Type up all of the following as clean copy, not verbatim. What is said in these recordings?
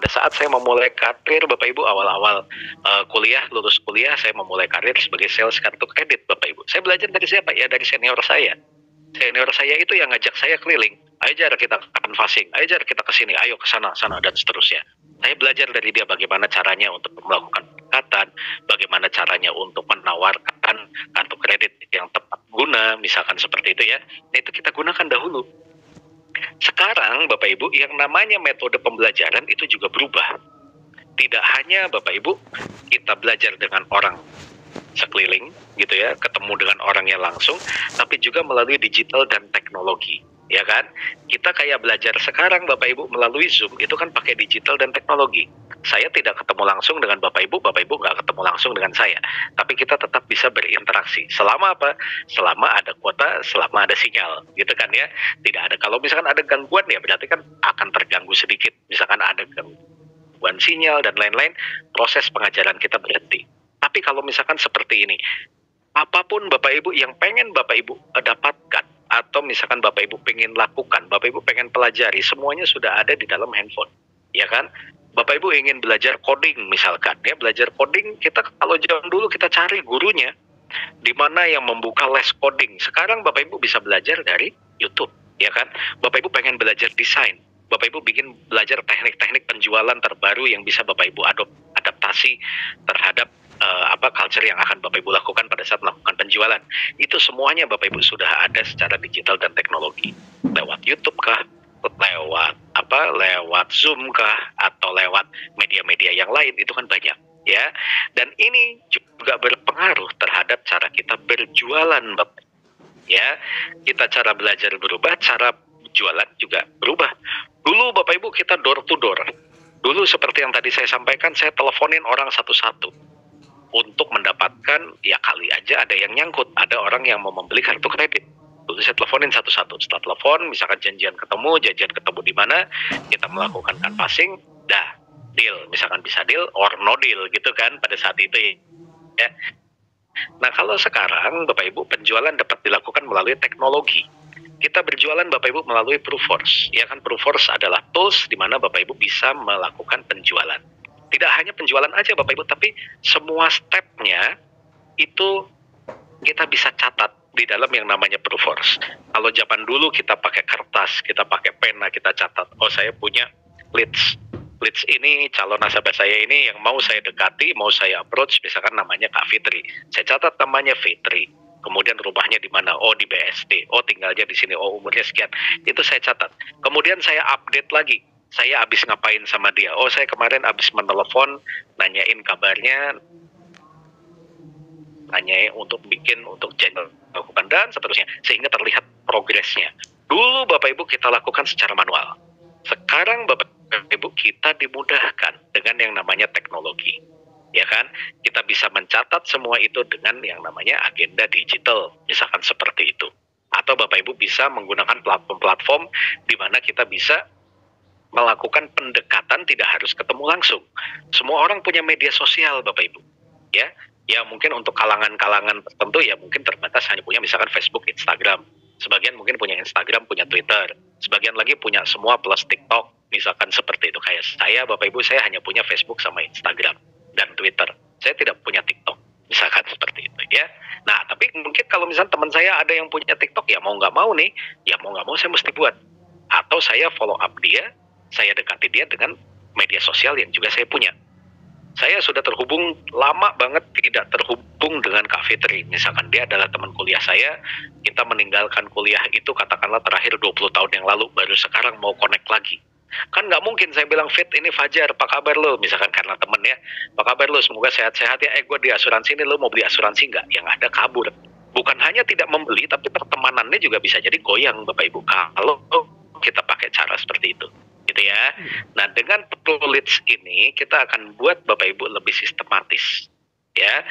pada saat saya memulai karir Bapak Ibu awal-awal kuliah, lulus kuliah, saya memulai karir sebagai sales kartu kredit Bapak Ibu. Saya belajar dari siapa? Ya dari senior saya. Senior saya itu yang ngajak saya keliling. Ayo Jar, kita canvassing. Ayo Jar, kita ke sini. Ayo ke sana, dan seterusnya. Saya belajar dari dia bagaimana caranya untuk melakukan pendekatan, bagaimana caranya untuk menawarkan kartu kredit yang tepat guna, misalkan seperti itu ya. Nah, itu kita gunakan dahulu. Sekarang Bapak Ibu, yang namanya metode pembelajaran itu juga berubah. Tidak hanya Bapak Ibu kita belajar dengan orang sekeliling gitu ya, ketemu dengan orangnya langsung, tapi juga melalui digital dan teknologi, ya kan? Kita kayak belajar sekarang Bapak Ibu melalui Zoom, itu kan pakai digital dan teknologi. Saya tidak ketemu langsung dengan Bapak Ibu nggak ketemu langsung dengan saya, tapi kita tetap bisa berinteraksi. Selama apa? Selama ada kuota, selama ada sinyal, gitu kan ya. Tidak ada, kalau misalkan ada gangguan ya berarti kan akan terganggu sedikit. Misalkan ada gangguan sinyal dan lain-lain, proses pengajaran kita berhenti. Tapi kalau misalkan seperti ini, apapun Bapak Ibu yang pengen Bapak Ibu dapatkan, atau misalkan Bapak Ibu pengen lakukan, Bapak Ibu pengen pelajari, semuanya sudah ada di dalam handphone, ya kan? Bapak Ibu ingin belajar coding misalkan, ya belajar coding, kita kalau zaman dulu kita cari gurunya, di mana yang membuka les coding. Sekarang Bapak Ibu bisa belajar dari YouTube, ya kan? Bapak Ibu pengen belajar desain, Bapak Ibu bikin belajar teknik-teknik penjualan terbaru yang bisa Bapak Ibu adaptasi terhadap culture yang akan Bapak Ibu lakukan pada saat melakukan penjualan. Itu semuanya Bapak Ibu sudah ada secara digital dan teknologi. Lewat YouTube kah? Lewat Zoom kah? Atau lewat media-media yang lain, itu kan banyak, ya. Dan ini juga berpengaruh terhadap cara kita berjualan, Bapak. Ya, kita cara belajar berubah, cara jualan juga berubah. Dulu Bapak Ibu kita door to door. Dulu seperti yang tadi saya sampaikan, saya teleponin orang satu-satu untuk mendapatkan, ya kali aja ada yang nyangkut, ada orang yang mau membeli kartu kredit. Dulu saya teleponin satu-satu. Setelah telepon, misalkan janjian ketemu di mana, kita melakukan canvassing, deal. Misalkan bisa deal or no deal gitu kan pada saat itu ya. Nah, kalau sekarang Bapak Ibu penjualan dapat dilakukan melalui teknologi. Kita berjualan Bapak Ibu melalui Proofforce. Ya kan, Proofforce adalah tools di mana Bapak Ibu bisa melakukan penjualan. Tidak hanya penjualan aja Bapak Ibu, tapi semua stepnya itu kita bisa catat di dalam yang namanya Proofforce. Kalau zaman dulu kita pakai kertas, kita pakai pena, kita catat. Oh, saya punya leads ini, calon nasabah saya ini yang mau saya dekati, mau saya approach, misalkan namanya Kak Fitri. Saya catat namanya Fitri. Kemudian rumahnya di mana? Oh, di BSD. Oh, tinggalnya di sini. Oh, umurnya sekian. Itu saya catat. Kemudian saya update lagi. Saya habis ngapain sama dia? Oh, saya kemarin habis menelepon, nanyain kabarnya, nanyain untuk channel lakukan dan seterusnya, sehingga terlihat progresnya. Dulu Bapak Ibu kita lakukan secara manual. Sekarang Bapak Ibu kita dimudahkan dengan yang namanya teknologi. Ya kan? Kita bisa mencatat semua itu dengan yang namanya agenda digital, misalkan seperti itu. Atau Bapak Ibu bisa menggunakan platform-platform di mana kita bisa melakukan pendekatan tidak harus ketemu langsung. Semua orang punya media sosial Bapak Ibu. Ya mungkin untuk kalangan-kalangan tertentu ya mungkin terbatas hanya punya misalkan Facebook, Instagram. Sebagian mungkin punya Instagram, punya Twitter. Sebagian lagi punya semua plus TikTok, misalkan seperti itu. Kayak saya Bapak Ibu, saya hanya punya Facebook sama Instagram dan Twitter. Saya tidak punya TikTok, misalkan seperti itu ya. Nah, tapi mungkin kalau misalnya teman saya ada yang punya TikTok, ya mau nggak mau nih, ya mau nggak mau saya mesti buat. Atau saya follow up dia, saya dekati dia dengan media sosial yang juga saya punya. Saya sudah terhubung lama banget tidak terhubung dengan Kak Fitri. Misalkan dia adalah teman kuliah saya, kita meninggalkan kuliah itu katakanlah terakhir 20 tahun yang lalu, baru sekarang mau connect lagi. Kan nggak mungkin saya bilang, Fit, ini Fajar, apa kabar lo? Misalkan karena temen ya, apa kabar lo? Semoga sehat-sehat ya. Gue di asuransi ini, lo mau beli asuransi nggak? Yang ada kabur. Bukan hanya tidak membeli, tapi pertemanannya juga bisa jadi goyang Bapak Ibu kalau kita pakai cara seperti itu. Gitu ya. Nah, dengan leads ini kita akan buat Bapak Ibu lebih sistematis. Ya.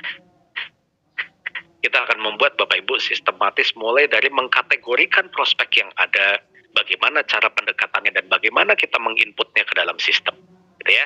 Kita akan membuat Bapak Ibu sistematis mulai dari mengkategorikan prospek yang ada, bagaimana cara pendekatannya dan bagaimana kita menginputnya ke dalam sistem. Gitu ya.